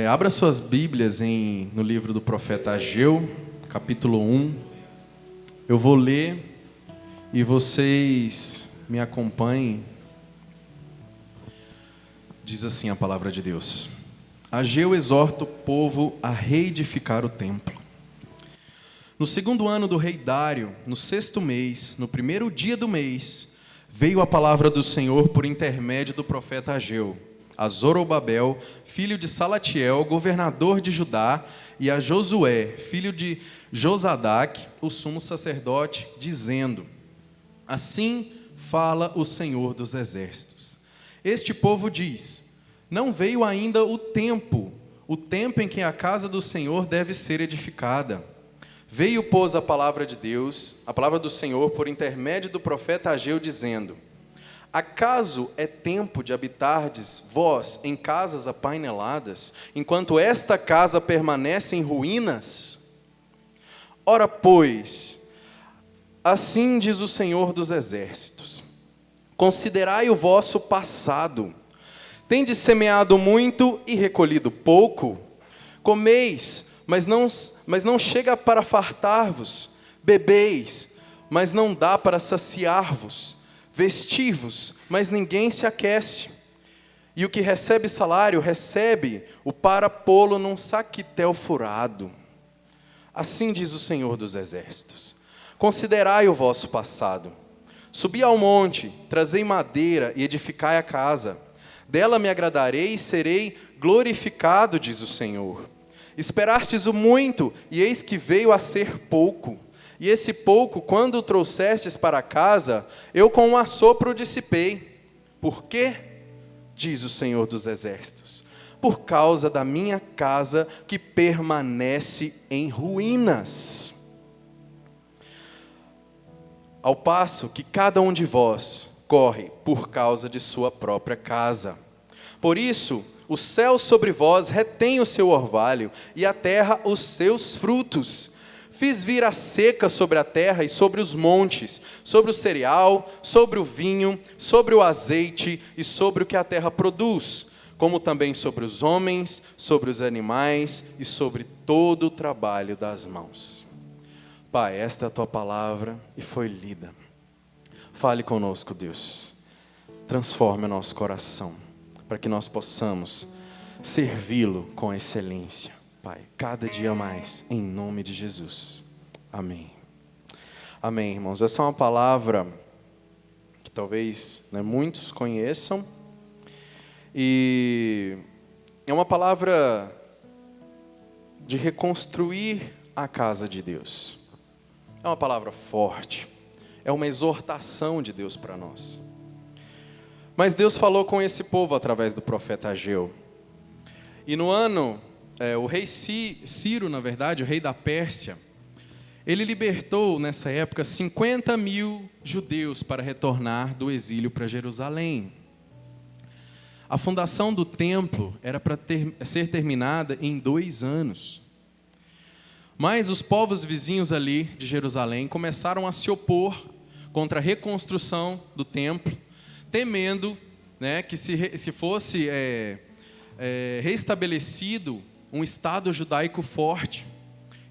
Abra suas Bíblias no livro do profeta Ageu, capítulo 1. Eu vou ler e vocês me acompanhem. Diz assim a palavra de Deus. Ageu exorta o povo a reedificar o templo. No segundo ano do rei Dário, no sexto mês, no primeiro dia do mês, veio a palavra do Senhor por intermédio do profeta Ageu a Zorobabel, filho de Salatiel, governador de Judá, e a Josué, filho de Josadaque, o sumo sacerdote, dizendo: Assim fala o Senhor dos exércitos. Este povo diz: Não veio ainda o tempo em que a casa do Senhor deve ser edificada. Veio, pois, a palavra de Deus, a palavra do Senhor, por intermédio do profeta Ageu, dizendo: Acaso é tempo de habitardes vós em casas apaineladas, enquanto esta casa permanece em ruínas? Ora, pois, assim diz o Senhor dos exércitos: Considerai o vosso passado. Tendes semeado muito e recolhido pouco? Comeis, mas não chega para fartar-vos. Bebeis, mas não dá para saciar-vos. Vestivos, mas ninguém se aquece. E o que recebe salário, recebe o para pô-lo num saquitel furado. Assim diz o Senhor dos exércitos: Considerai o vosso passado. Subi ao monte, trazei madeira e edificai a casa. Dela me agradarei e serei glorificado, diz o Senhor. Esperastes o muito, e eis que veio a ser pouco. E esse pouco, quando o trouxestes para casa, eu com um assopro o dissipei. Por quê? Diz o Senhor dos exércitos: Por causa da minha casa que permanece em ruínas. Ao passo que cada um de vós corre por causa de sua própria casa. Por isso, o céu sobre vós retém o seu orvalho, e a terra os seus frutos. Fiz vir a seca sobre a terra e sobre os montes, sobre o cereal, sobre o vinho, sobre o azeite e sobre o que a terra produz, como também sobre os homens, sobre os animais e sobre todo o trabalho das mãos. Pai, esta é a tua palavra e foi lida. Fale conosco, Deus. Transforme o nosso coração, para que nós possamos servi-lo com excelência. Pai, cada dia mais, em nome de Jesus. Amém. Amém, irmãos. Essa é uma palavra que talvez muitos conheçam. E é uma palavra de reconstruir a casa de Deus. É uma palavra forte. É uma exortação de Deus para nós. Mas Deus falou com esse povo através do profeta Ageu. E no ano... o rei Ciro, na verdade, o rei da Pérsia, ele libertou nessa época 50 mil judeus para retornar do exílio para Jerusalém. A fundação do templo era para ser terminada em 2 anos. Mas os povos vizinhos ali de Jerusalém começaram a se opor contra a reconstrução do templo, temendo que se fosse restabelecido um Estado judaico forte.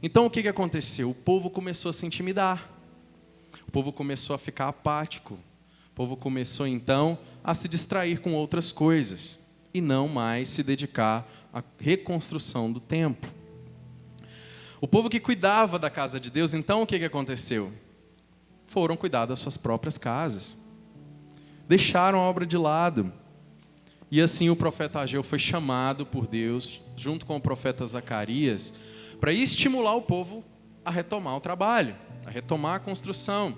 Então o que aconteceu? O povo começou a se intimidar. O povo começou a ficar apático. O povo começou então a se distrair com outras coisas e não mais se dedicar à reconstrução do templo. O povo que cuidava da casa de Deus, então o que aconteceu? Foram cuidar das suas próprias casas. Deixaram a obra de lado. E assim o profeta Ageu foi chamado por Deus, junto com o profeta Zacarias, para estimular o povo a retomar o trabalho, a retomar a construção.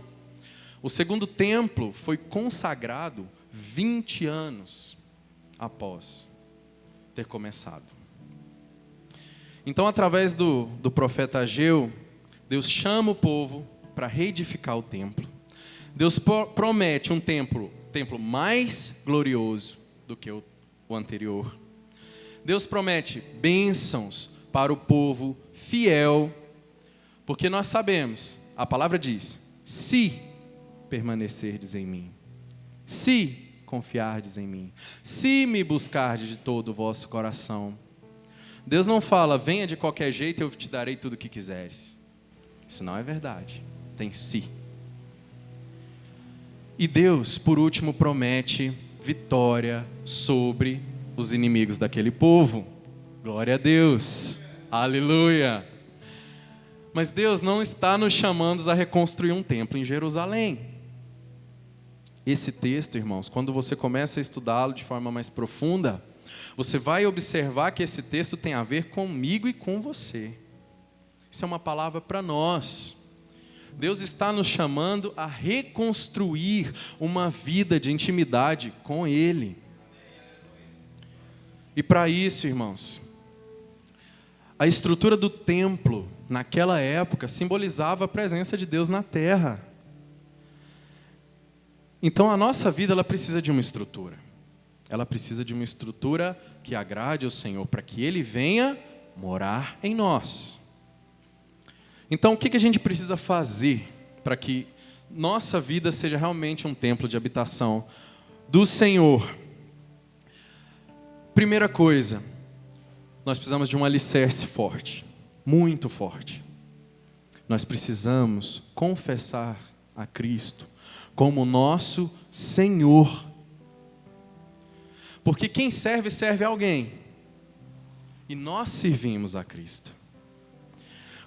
O segundo templo foi consagrado 20 anos após ter começado. Então, através do profeta Ageu, Deus chama o povo para reedificar o templo. Deus promete um templo mais glorioso do que o anterior. Deus promete bênçãos para o povo fiel, porque nós sabemos, a palavra diz: se permanecerdes em mim, se confiardes em mim, se me buscardes de todo o vosso coração. Deus não fala, venha de qualquer jeito e eu te darei tudo o que quiseres. Isso não é verdade. Tem si. E Deus, por último, promete vitória sobre os inimigos daquele povo. Glória a Deus. Aleluia. Mas Deus não está nos chamando a reconstruir um templo em Jerusalém. Esse texto, irmãos, quando você começa a estudá-lo de forma mais profunda, você vai observar que esse texto tem a ver comigo e com você. Isso é uma palavra para nós. Deus está nos chamando a reconstruir uma vida de intimidade com Ele. E para isso, irmãos, a estrutura do templo, naquela época, simbolizava a presença de Deus na terra. Então a nossa vida, ela precisa de uma estrutura. Ela precisa de uma estrutura que agrade ao Senhor, para que Ele venha morar em nós. Então o que a gente precisa fazer para que nossa vida seja realmente um templo de habitação do Senhor? Primeira coisa, nós precisamos de um alicerce forte, muito forte. Nós precisamos confessar a Cristo como nosso Senhor. Porque quem serve, serve a alguém. E nós servimos a Cristo.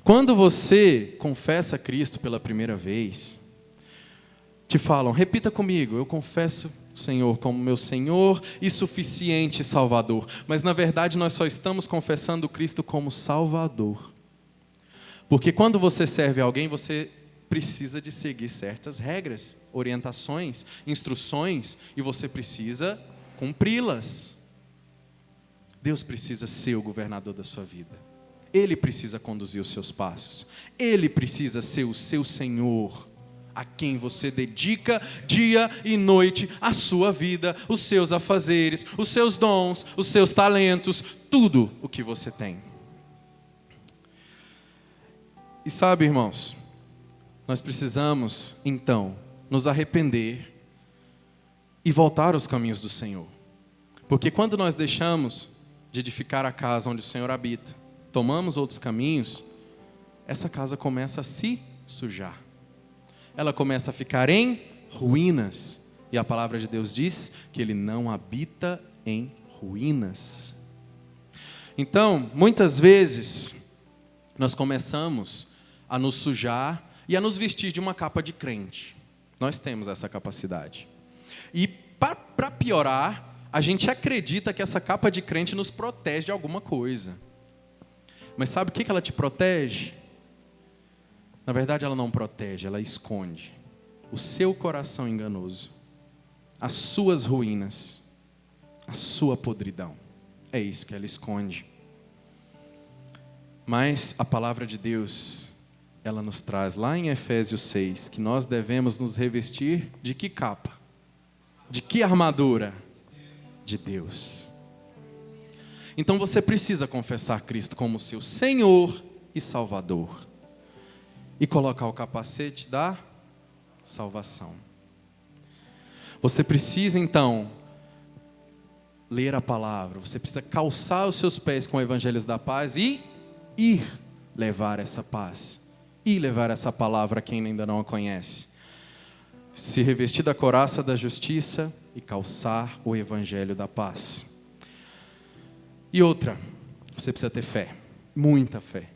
Quando você confessa Cristo pela primeira vez, te falam, repita comigo, eu confesso o Senhor como meu Senhor e suficiente Salvador. Mas na verdade nós só estamos confessando Cristo como Salvador. Porque quando você serve a alguém, você precisa de seguir certas regras, orientações, instruções, e você precisa cumpri-las. Deus precisa ser o governador da sua vida. Ele precisa conduzir os seus passos. Ele precisa ser o seu Senhor, a quem você dedica dia e noite a sua vida, os seus afazeres, os seus dons, os seus talentos, tudo o que você tem. E sabe, irmãos, nós precisamos, então, nos arrepender e voltar aos caminhos do Senhor. Porque quando nós deixamos de edificar a casa onde o Senhor habita, tomamos outros caminhos, essa casa começa a se sujar. Ela começa a ficar em ruínas. E a palavra de Deus diz que Ele não habita em ruínas. Então, muitas vezes, nós começamos a nos sujar e a nos vestir de uma capa de crente. Nós temos essa capacidade. E para piorar, a gente acredita que essa capa de crente nos protege de alguma coisa. Mas sabe o que ela te protege? Na verdade, ela não protege, ela esconde o seu coração enganoso, as suas ruínas, a sua podridão. É isso que ela esconde. Mas a palavra de Deus, ela nos traz lá em Efésios 6, que nós devemos nos revestir de que capa? De que armadura? De Deus. Então você precisa confessar Cristo como seu Senhor e Salvador. E colocar o capacete da salvação. Você precisa então ler a palavra. Você precisa calçar os seus pés com o evangelho da paz e ir levar essa paz. E levar essa palavra a quem ainda não a conhece. Se revestir da couraça da justiça e calçar o evangelho da paz. E outra, você precisa ter fé, muita fé.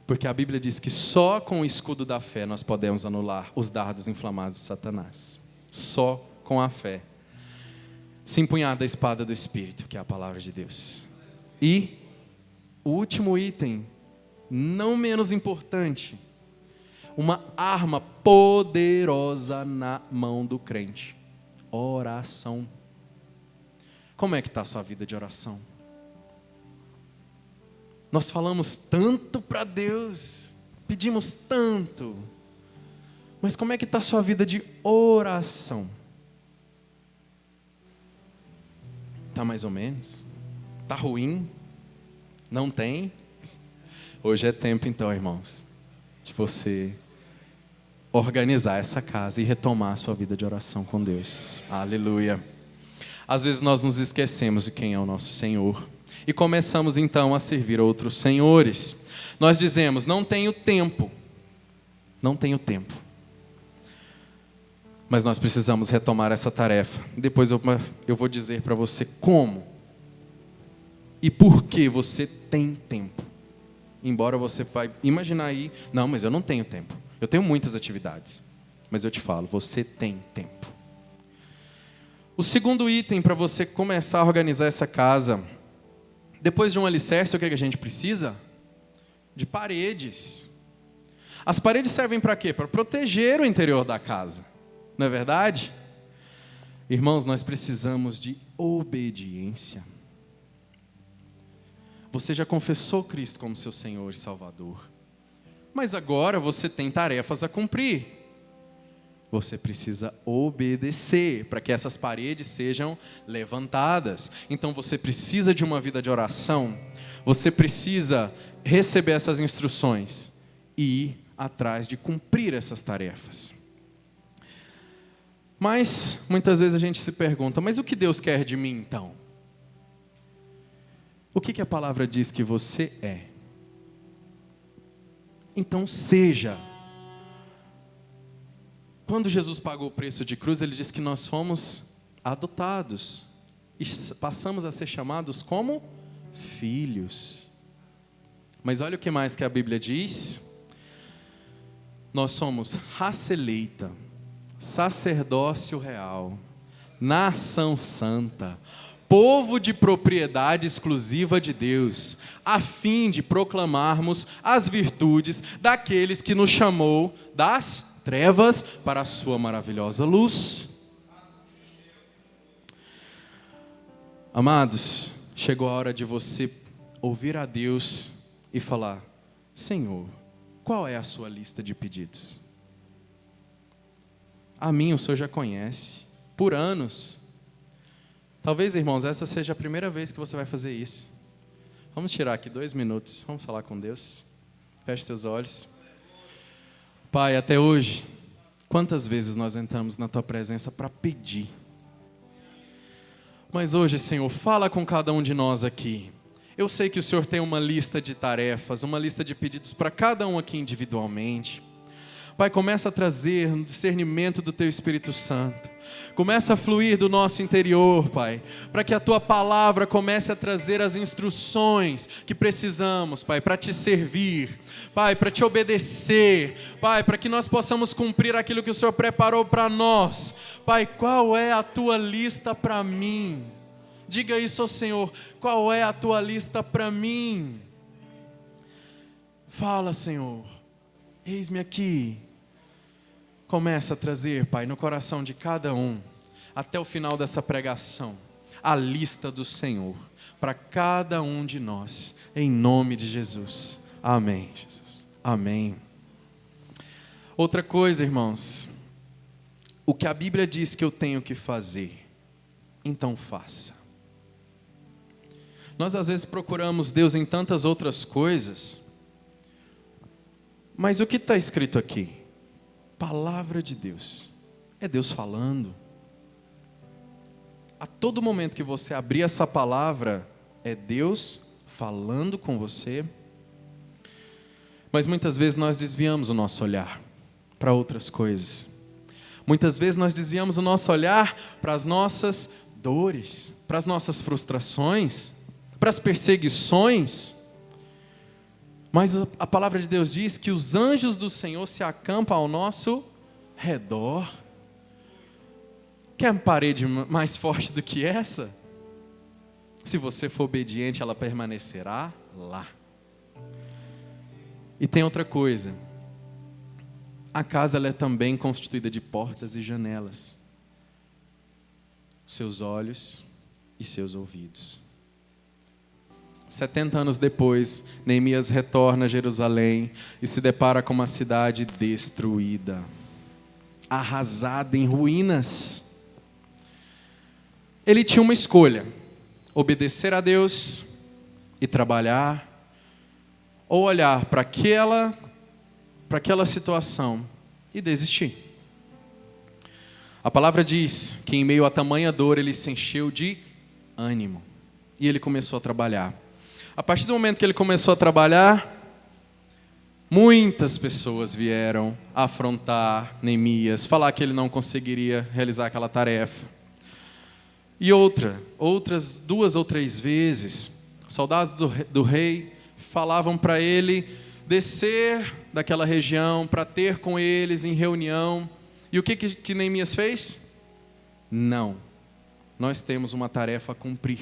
Porque a Bíblia diz que só com o escudo da fé nós podemos anular os dardos inflamados de Satanás. Só com a fé. Se empunhar da espada do Espírito, que é a palavra de Deus. E o último item, não menos importante, uma arma poderosa na mão do crente. Oração. Como é que está a sua vida de oração? Nós falamos tanto para Deus, pedimos tanto, mas como é que está a sua vida de oração? Está mais ou menos? Está ruim? Não tem? Hoje é tempo então, irmãos, de você organizar essa casa e retomar a sua vida de oração com Deus. Aleluia. Às vezes nós nos esquecemos de quem é o nosso Senhor. e começamos então a servir outros senhores. Nós dizemos, não tenho tempo. Não tenho tempo. Mas nós precisamos retomar essa tarefa. Depois eu vou dizer para você como e por que você tem tempo. Embora você vai imaginar aí, não, mas eu não tenho tempo. Eu tenho muitas atividades. Mas eu te falo, você tem tempo. O segundo item para você começar a organizar essa casa, depois de um alicerce, o que a gente precisa? De paredes. As paredes servem para quê? Para proteger o interior da casa. Não é verdade? Irmãos, nós precisamos de obediência. Você já confessou Cristo como seu Senhor e Salvador. Mas agora você tem tarefas a cumprir. Você precisa obedecer para que essas paredes sejam levantadas. Então você precisa de uma vida de oração. Você precisa receber essas instruções e ir atrás de cumprir essas tarefas. Mas muitas vezes a gente se pergunta, mas o que Deus quer de mim então? O que a palavra diz que você é? Então seja. Quando Jesus pagou o preço de cruz, Ele disse que nós fomos adotados. E passamos a ser chamados como filhos. Mas olha o que mais que a Bíblia diz. Nós somos raça eleita, sacerdócio real, nação santa, povo de propriedade exclusiva de Deus, a fim de proclamarmos as virtudes daqueles que nos chamou das trevas para a sua maravilhosa luz. Amados, chegou a hora de você ouvir a Deus e falar, Senhor, qual é a sua lista de pedidos? A mim o Senhor já conhece, por anos. Talvez, irmãos, essa seja a primeira vez que você vai fazer isso. Vamos tirar aqui 2 minutos, vamos falar com Deus. Feche seus olhos. Pai, até hoje, quantas vezes nós entramos na Tua presença para pedir? Mas hoje, Senhor, fala com cada um de nós aqui. Eu sei que o Senhor tem uma lista de tarefas, uma lista de pedidos para cada um aqui individualmente. Pai, começa a trazer um discernimento do Teu Espírito Santo. Começa a fluir do nosso interior, Pai, para que a Tua palavra comece a trazer as instruções que precisamos, Pai, para Te servir, Pai, para Te obedecer, Pai, para que nós possamos cumprir aquilo que o Senhor preparou para nós. Pai, qual é a Tua lista para mim? Diga isso ao Senhor, qual é a Tua lista para mim? Fala, Senhor, eis-me aqui. Começa a trazer, Pai, no coração de cada um, até o final dessa pregação, a lista do Senhor, para cada um de nós, em nome de Jesus. Amém, Jesus. Amém. Outra coisa, irmãos, o que a Bíblia diz que eu tenho que fazer, então faça. Nós às vezes procuramos Deus em tantas outras coisas, mas o que está escrito aqui? Palavra de Deus, é Deus falando. A todo momento que você abrir essa palavra, é Deus falando com você. Mas muitas vezes nós desviamos o nosso olhar para outras coisas. Muitas vezes nós desviamos o nosso olhar para as nossas dores, para as nossas frustrações, para as perseguições. Mas a palavra de Deus diz que os anjos do Senhor se acampam ao nosso redor. Quer parede mais forte do que essa? Se você for obediente, ela permanecerá lá. E tem outra coisa. A casa ela é também constituída de portas e janelas. Seus olhos e seus ouvidos. 70 anos depois, Neemias retorna a Jerusalém e se depara com uma cidade destruída, arrasada em ruínas. Ele tinha uma escolha: obedecer a Deus e trabalhar, ou olhar para aquela situação e desistir. A palavra diz que em meio a tamanha dor ele se encheu de ânimo e ele começou a trabalhar. A partir do momento que ele começou a trabalhar, muitas pessoas vieram afrontar Neemias, falar que ele não conseguiria realizar aquela tarefa. E outras 2 ou 3 vezes, soldados do rei falavam para ele descer daquela região para ter com eles em reunião. E o que Neemias fez? Não. Nós temos uma tarefa a cumprir.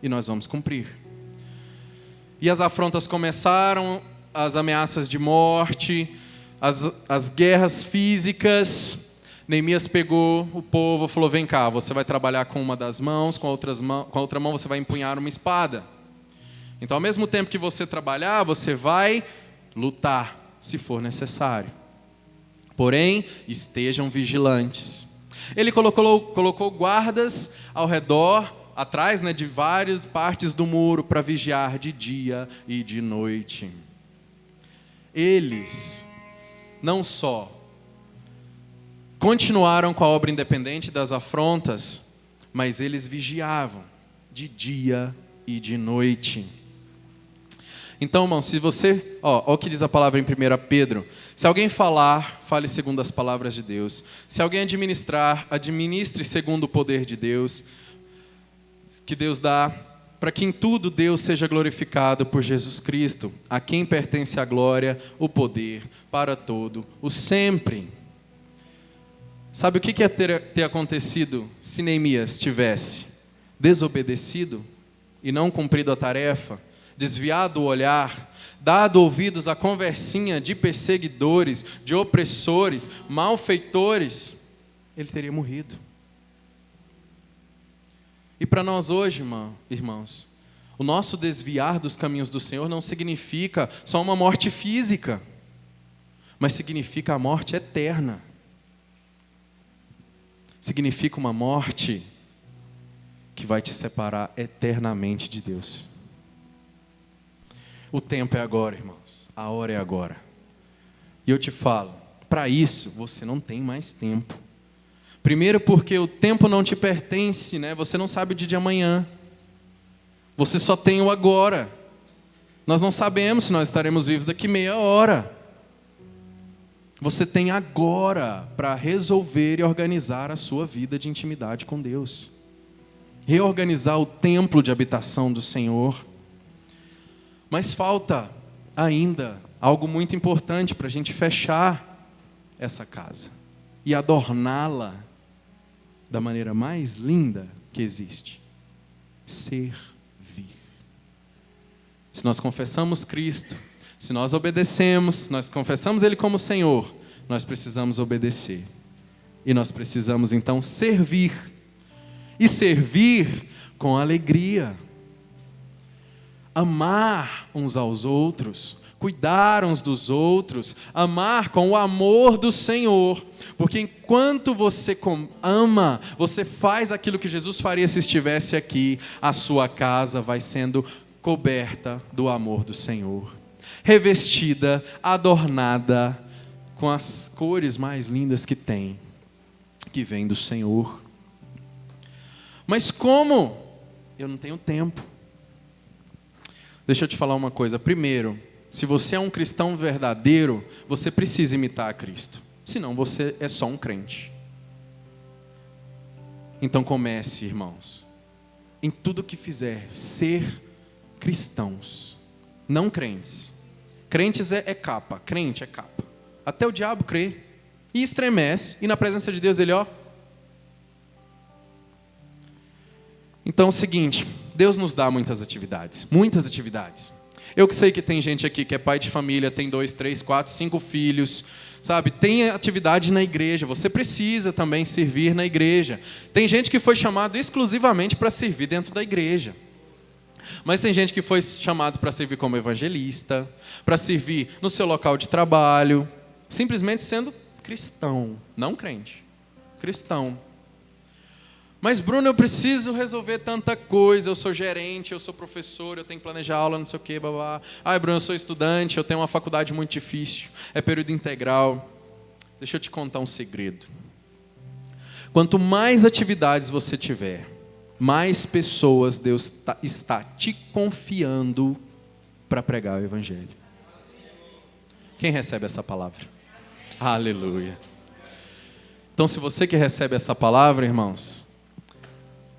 E nós vamos cumprir. E as afrontas começaram, as ameaças de morte, as guerras físicas. Neemias pegou o povo e falou: vem cá, você vai trabalhar com uma das mãos, com a outra mão você vai empunhar uma espada. Então, ao mesmo tempo que você trabalhar, você vai lutar, se for necessário. Porém, estejam vigilantes. Ele colocou guardas ao redor, atrás, de várias partes do muro, para vigiar de dia e de noite. Eles não só continuaram com a obra independente das afrontas, mas eles vigiavam de dia e de noite. Então, irmão, se você... Olha o que diz a palavra em 1 Pedro. Se alguém falar, fale segundo as palavras de Deus. Se alguém administrar, administre segundo o poder de Deus, que Deus dá, para que em tudo Deus seja glorificado por Jesus Cristo, a quem pertence a glória, o poder, para todo o sempre. Sabe o que ia ter acontecido se Neemias tivesse desobedecido e não cumprido a tarefa, desviado o olhar, dado ouvidos à conversinha de perseguidores, de opressores, malfeitores? Ele teria morrido. E para nós hoje, irmãos, o nosso desviar dos caminhos do Senhor não significa só uma morte física, mas significa a morte eterna. Significa uma morte que vai te separar eternamente de Deus. O tempo é agora, irmãos. A hora é agora. E eu te falo, para isso você não tem mais tempo. Primeiro porque o tempo não te pertence, Você não sabe o dia de amanhã. Você só tem o agora. Nós não sabemos se nós estaremos vivos daqui meia hora. Você tem agora para resolver e organizar a sua vida de intimidade com Deus. Reorganizar o templo de habitação do Senhor. Mas falta ainda algo muito importante para a gente fechar essa casa e adorná-la da maneira mais linda que existe. Servir. Se nós confessamos Cristo, se nós obedecemos, nós confessamos Ele como Senhor, nós precisamos obedecer. E nós precisamos então servir. E servir com alegria. Amar uns aos outros, cuidar uns dos outros, amar com o amor do Senhor. Porque enquanto você ama, você faz aquilo que Jesus faria se estivesse aqui, a sua casa vai sendo coberta do amor do Senhor. Revestida, adornada, com as cores mais lindas que tem, que vem do Senhor. Mas como? Eu não tenho tempo. Deixa eu te falar uma coisa. Primeiro, se você é um cristão verdadeiro, você precisa imitar a Cristo. Senão você é só um crente. Então comece, irmãos, em tudo que fizer, ser cristãos, não crentes. Crentes é capa, crente é capa. Até o diabo crê e estremece, e na presença de Deus ele, Então é o seguinte, Deus nos dá muitas atividades. Eu que sei que tem gente aqui que é pai de família, tem 2, 3, 4, 5 filhos, sabe? Tem atividade na igreja, você precisa também servir na igreja. Tem gente que foi chamado exclusivamente para servir dentro da igreja. Mas tem gente que foi chamado para servir como evangelista, para servir no seu local de trabalho, simplesmente sendo cristão, não crente, cristão. Mas Bruno, eu preciso resolver tanta coisa, eu sou gerente, eu sou professor, eu tenho que planejar aula, não sei o que, babá. Ai, Bruno, eu sou estudante, eu tenho uma faculdade muito difícil, é período integral. Deixa eu te contar um segredo. Quanto mais atividades você tiver, mais pessoas Deus está te confiando para pregar o Evangelho. Quem recebe essa palavra? Aleluia. Então, se você que recebe essa palavra, irmãos,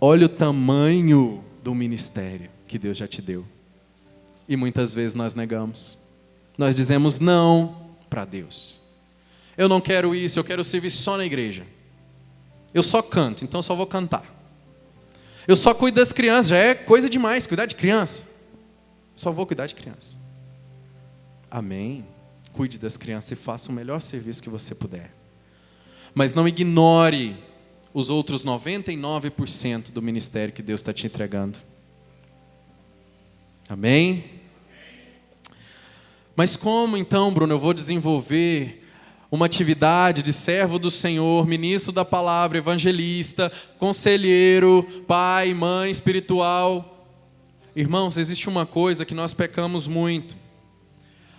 olha o tamanho do ministério que Deus já te deu. E muitas vezes nós negamos. Nós dizemos não para Deus. Eu não quero isso, eu quero servir só na igreja. Eu só canto, então só vou cantar. Eu só cuido das crianças, já é coisa demais cuidar de criança. Só vou cuidar de criança. Amém. Cuide das crianças e faça o melhor serviço que você puder. Mas não ignore os outros 99% do ministério que Deus está te entregando. Amém? Mas como então, Bruno, eu vou desenvolver uma atividade de servo do Senhor, ministro da palavra, evangelista, conselheiro, pai, mãe espiritual? Irmãos, existe uma coisa que nós pecamos muito.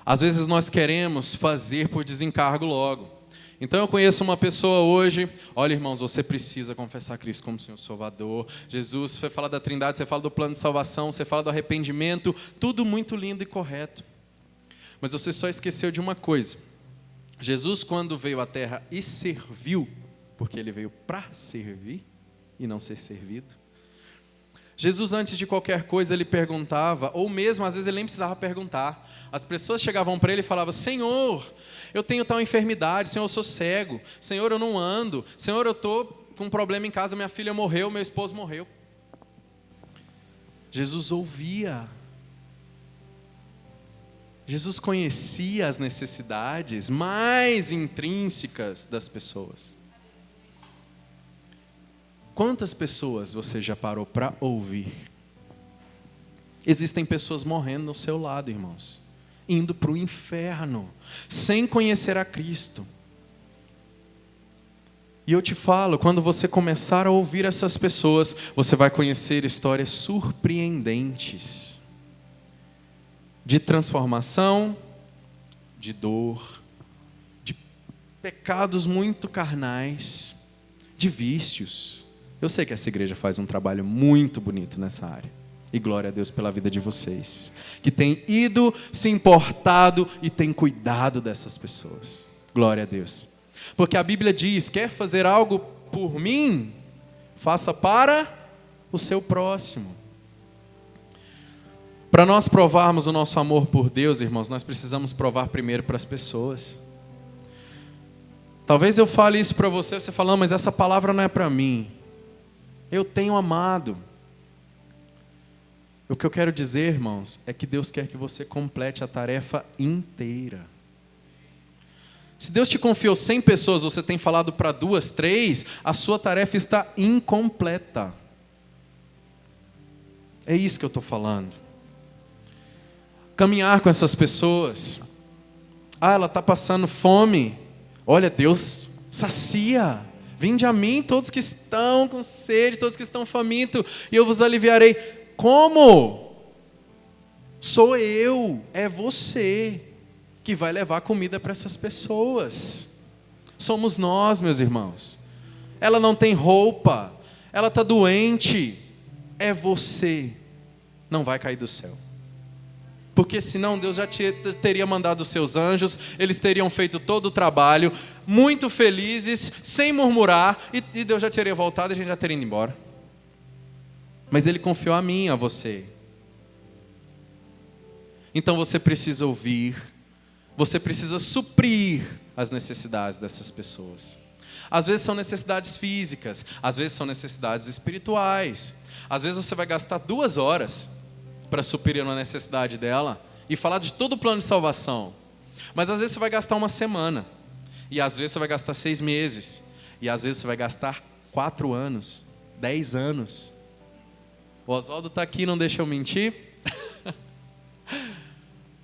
Às vezes nós queremos fazer por desencargo logo. Então eu conheço uma pessoa hoje, olha irmãos, você precisa confessar Cristo como Senhor Salvador. Jesus, você fala da Trindade, você fala do plano de salvação, você fala do arrependimento, tudo muito lindo e correto. Mas você só esqueceu de uma coisa. Jesus, quando veio à terra e serviu, porque ele veio para servir e não ser servido. Jesus, antes de qualquer coisa, ele perguntava, ou mesmo às vezes ele nem precisava perguntar. As pessoas chegavam para ele e falavam: Senhor, eu tenho tal enfermidade, Senhor, eu sou cego, Senhor, eu não ando, Senhor, eu estou com um problema em casa, minha filha morreu, meu esposo morreu. Jesus ouvia. Jesus conhecia as necessidades mais intrínsecas das pessoas. Quantas pessoas você já parou para ouvir? Existem pessoas morrendo ao seu lado, irmãos, indo para o inferno, sem conhecer a Cristo. E eu te falo, quando você começar a ouvir essas pessoas, você vai conhecer histórias surpreendentes de transformação, de dor, de pecados muito carnais, de vícios. Eu sei que essa igreja faz um trabalho muito bonito nessa área. E glória a Deus pela vida de vocês, que tem ido, se importado e tem cuidado dessas pessoas. Glória a Deus. Porque a Bíblia diz: quer fazer algo por mim? Faça para o seu próximo. Para nós provarmos o nosso amor por Deus, irmãos, nós precisamos provar primeiro para as pessoas. Talvez eu fale isso para você, você fala: mas essa palavra não é para mim. Eu tenho amado. O que eu quero dizer, irmãos, é que Deus quer que você complete a tarefa inteira. Se Deus te confiou 100 pessoas, você tem falado para 2, 3, a sua tarefa está incompleta. É isso que eu estou falando. Caminhar com essas pessoas. Ela está passando fome. Olha, Deus sacia. Vinde a mim todos que estão com sede, todos que estão famintos, e eu vos aliviarei. Como? Sou eu, é você que vai levar comida para essas pessoas. Somos nós, meus irmãos. Ela não tem roupa, ela está doente. É você. Não vai cair do céu. Porque senão Deus já teria mandado os seus anjos, eles teriam feito todo o trabalho, muito felizes, sem murmurar, e Deus já teria voltado e a gente já teria ido embora. Mas Ele confiou a mim, a você. Então você precisa ouvir, você precisa suprir as necessidades dessas pessoas. Às vezes são necessidades físicas, às vezes são necessidades espirituais. Às vezes você vai gastar 2 horas para suprir uma necessidade dela e falar de todo o plano de salvação. Mas às vezes você vai gastar 1 semana, e às vezes você vai gastar 6 meses, e às vezes você vai gastar 4 anos, 10 anos. O Oswaldo está aqui, não deixa eu mentir.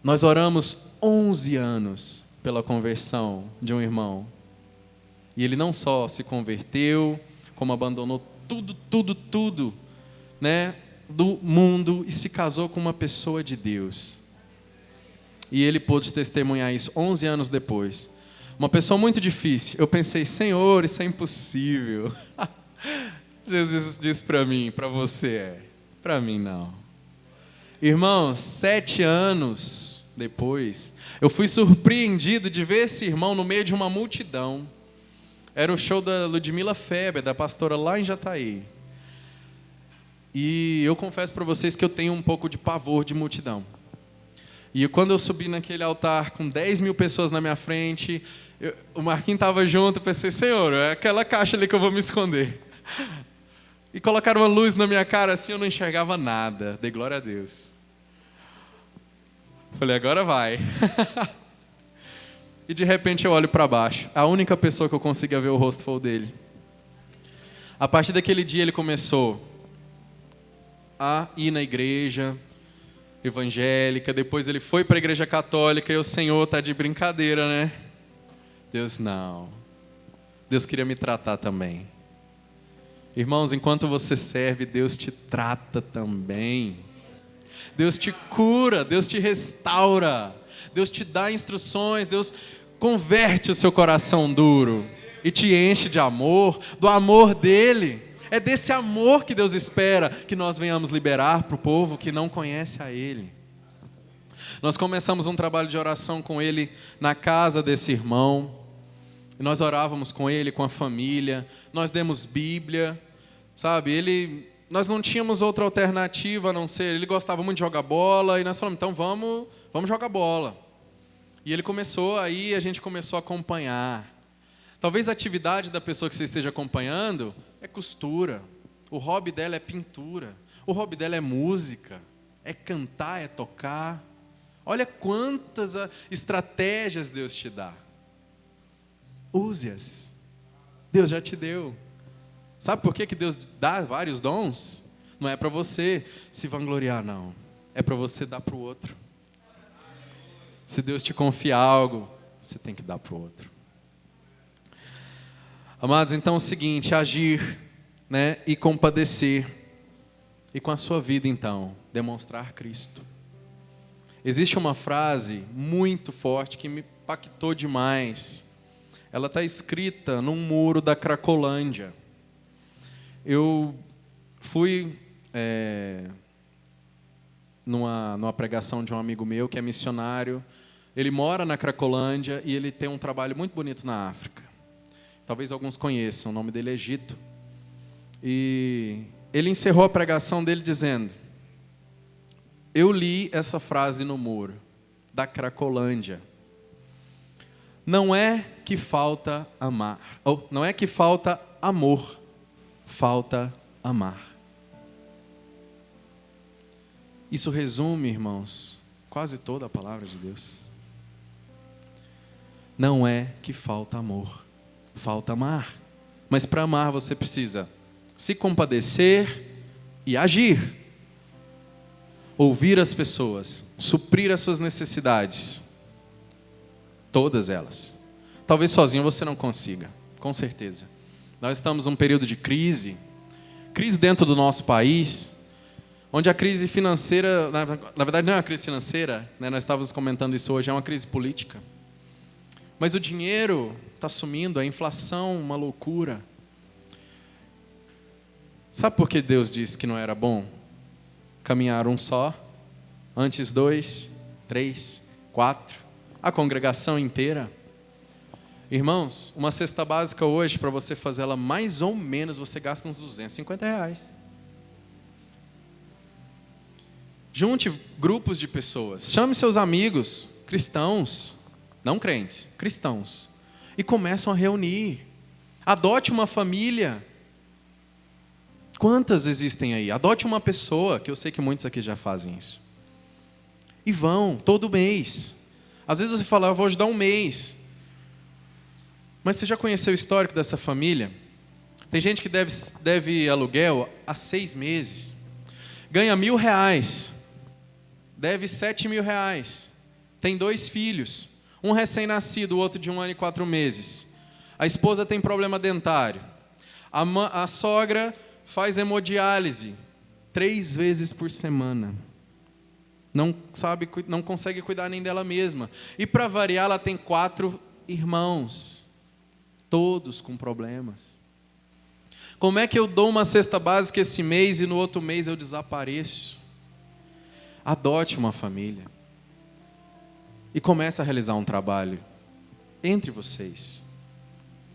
Nós oramos 11 anos pela conversão de um irmão. E ele não só se converteu, como abandonou tudo, né, do mundo e se casou com uma pessoa de Deus. E ele pôde testemunhar isso 11 anos depois. Uma pessoa muito difícil. Eu pensei: Senhor, isso é impossível. Jesus disse para mim, para você é, para mim não. Irmãos, 7 anos depois, eu fui surpreendido de ver esse irmão no meio de uma multidão. Era o show da Ludmila Feber, da pastora lá em Jataí. E eu confesso para vocês que eu tenho um pouco de pavor de multidão. E quando eu subi naquele altar com 10 mil pessoas na minha frente, o Marquinhos estava junto, eu pensei, Senhor, é aquela caixa ali que eu vou me esconder. E colocaram uma luz na minha cara assim, eu não enxergava nada. Dei glória a Deus. Falei, agora vai. E de repente eu olho para baixo. A única pessoa que eu conseguia ver o rosto foi o dele. A partir daquele dia ele começou a ir na igreja evangélica. Depois ele foi para a igreja católica. E o Senhor tá de brincadeira, né? Deus não. Deus queria me tratar também. Irmãos, enquanto você serve, Deus te trata também. Deus te cura, Deus te restaura, Deus te dá instruções, Deus converte o seu coração duro e te enche de amor, do amor dele. É desse amor que Deus espera que nós venhamos liberar para o povo que não conhece a Ele. Nós começamos um trabalho de oração com ele na casa desse irmão. E nós orávamos com ele, com a família. Nós demos Bíblia, sabe? Nós não tínhamos outra alternativa a não ser... Ele gostava muito de jogar bola. E nós falamos, então vamos jogar bola. E ele começou, aí a gente começou a acompanhar. Talvez a atividade da pessoa que você esteja acompanhando é costura. O hobby dela é pintura. O hobby dela é música. É cantar, é tocar. Olha quantas estratégias Deus te dá. Use-as. Deus já te deu. Sabe por que Deus dá vários dons? Não é para você se vangloriar, não. É para você dar para o outro. Se Deus te confia algo, você tem que dar para o outro. Amados, então é o seguinte, agir, né, e compadecer. E com a sua vida, então, demonstrar Cristo. Existe uma frase muito forte que me impactou demais. Ela está escrita num muro da Cracolândia. Eu fui numa pregação de um amigo meu que é missionário. Ele mora na Cracolândia e ele tem um trabalho muito bonito na África. Talvez alguns conheçam, o nome dele é Gito. E ele encerrou a pregação dele dizendo: eu li essa frase no muro da Cracolândia. Não é que falta amar, ou não é que falta amor, falta amar. Isso resume, irmãos, quase toda a palavra de Deus. Não é que falta amor, falta amar. Mas para amar você precisa se compadecer e agir. Ouvir as pessoas, suprir as suas necessidades. Todas elas. Talvez sozinho você não consiga, com certeza. Nós estamos num período de crise dentro do nosso país, onde a crise financeira, na verdade não é uma crise financeira, né? Nós estávamos comentando isso hoje, é uma crise política. Mas o dinheiro está sumindo, a inflação, uma loucura. Sabe por que Deus disse que não era bom caminhar um só, antes 2, 3, 4, a congregação inteira? Irmãos, uma cesta básica hoje, para você fazer ela mais ou menos, você gasta uns R$250. Junte grupos de pessoas, chame seus amigos, cristãos, não crentes, cristãos, e começam a reunir. Adote uma família. Quantas existem aí? Adote uma pessoa, que eu sei que muitos aqui já fazem isso. E vão, todo mês. Às vezes você fala, eu vou ajudar um mês. Mas você já conheceu o histórico dessa família? Tem gente que deve aluguel há 6 meses. Ganha R$1.000. Deve R$7.000. Tem 2 filhos. Um recém-nascido, o outro de 1 ano e 4 meses. A esposa tem problema dentário. A sogra faz hemodiálise 3 vezes por semana. Não consegue cuidar nem dela mesma. E para variar, ela tem 4 irmãos. Todos com problemas. Como é que eu dou uma cesta básica esse mês e no outro mês eu desapareço? Adote uma família. E comece a realizar um trabalho entre vocês.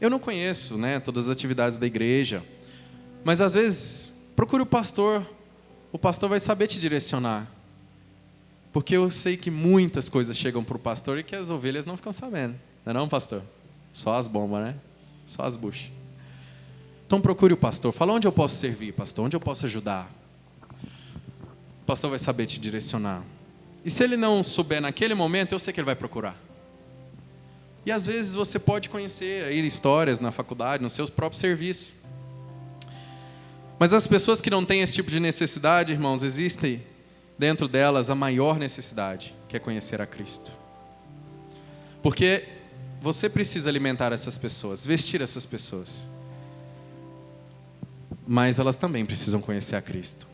Eu não conheço, todas as atividades da igreja, mas às vezes procure o pastor vai saber te direcionar. Porque eu sei que muitas coisas chegam para o pastor e que as ovelhas não ficam sabendo. Não é não, pastor? Só as bombas, né? Só as buchas. Então procure o pastor. Fala onde eu posso servir, pastor, onde eu posso ajudar. O pastor vai saber te direcionar. E se ele não souber naquele momento, eu sei que ele vai procurar. E às vezes você pode conhecer aí histórias na faculdade, nos seus próprios serviços. Mas as pessoas que não têm esse tipo de necessidade, irmãos, existe dentro delas a maior necessidade, que é conhecer a Cristo. Porque você precisa alimentar essas pessoas, vestir essas pessoas. Mas elas também precisam conhecer a Cristo.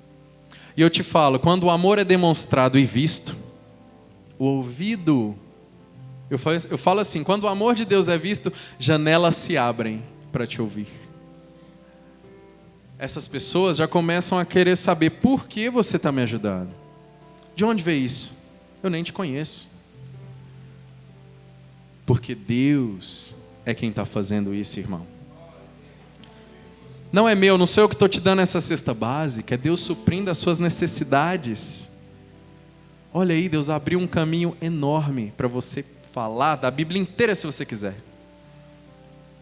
E eu te falo, quando o amor é demonstrado e visto, o ouvido... Eu falo assim, quando o amor de Deus é visto, janelas se abrem para te ouvir. Essas pessoas já começam a querer saber por que você está me ajudando. De onde veio isso? Eu nem te conheço. Porque Deus é quem está fazendo isso, irmão. Não é meu, não sou eu que estou te dando essa cesta básica, é Deus suprindo as suas necessidades. Olha aí, Deus abriu um caminho enorme para você falar da Bíblia inteira se você quiser.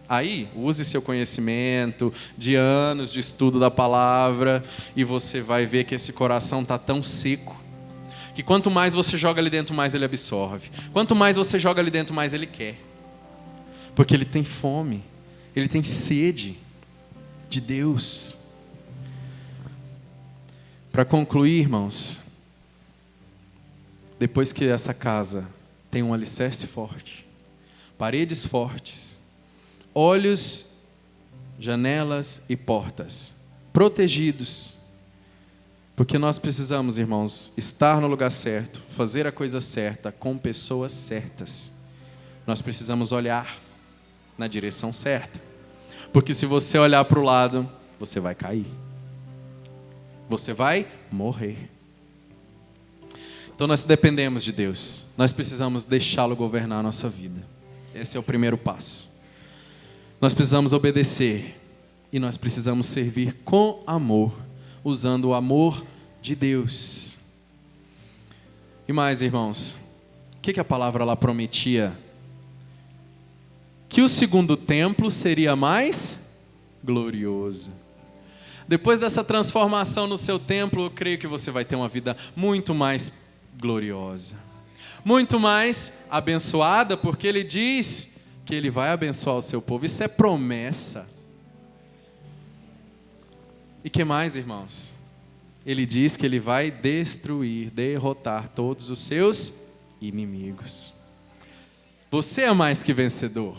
Aí, use seu conhecimento de anos de estudo da palavra e você vai ver que esse coração está tão seco que quanto mais você joga ali dentro, mais ele absorve. Quanto mais você joga ali dentro, mais ele quer. Porque ele tem fome, ele tem sede de Deus. Para concluir, irmãos, depois que essa casa tem um alicerce forte, paredes fortes, olhos, janelas e portas protegidos, porque nós precisamos, irmãos, estar no lugar certo, fazer a coisa certa com pessoas certas. Nós precisamos olhar na direção certa, porque se você olhar para o lado, você vai cair, você vai morrer. Então nós dependemos de Deus, nós precisamos deixá-lo governar a nossa vida. Esse é o primeiro passo. Nós precisamos obedecer e nós precisamos servir com amor, usando o amor de Deus. E mais, irmãos, o que a palavra lá prometia? Que o segundo templo seria mais glorioso. Depois dessa transformação no seu templo, eu creio que você vai ter uma vida muito mais gloriosa, muito mais abençoada, porque ele diz que ele vai abençoar o seu povo. Isso é promessa. E que mais, irmãos? Ele diz que ele vai destruir, derrotar todos os seus inimigos. Você é mais que vencedor.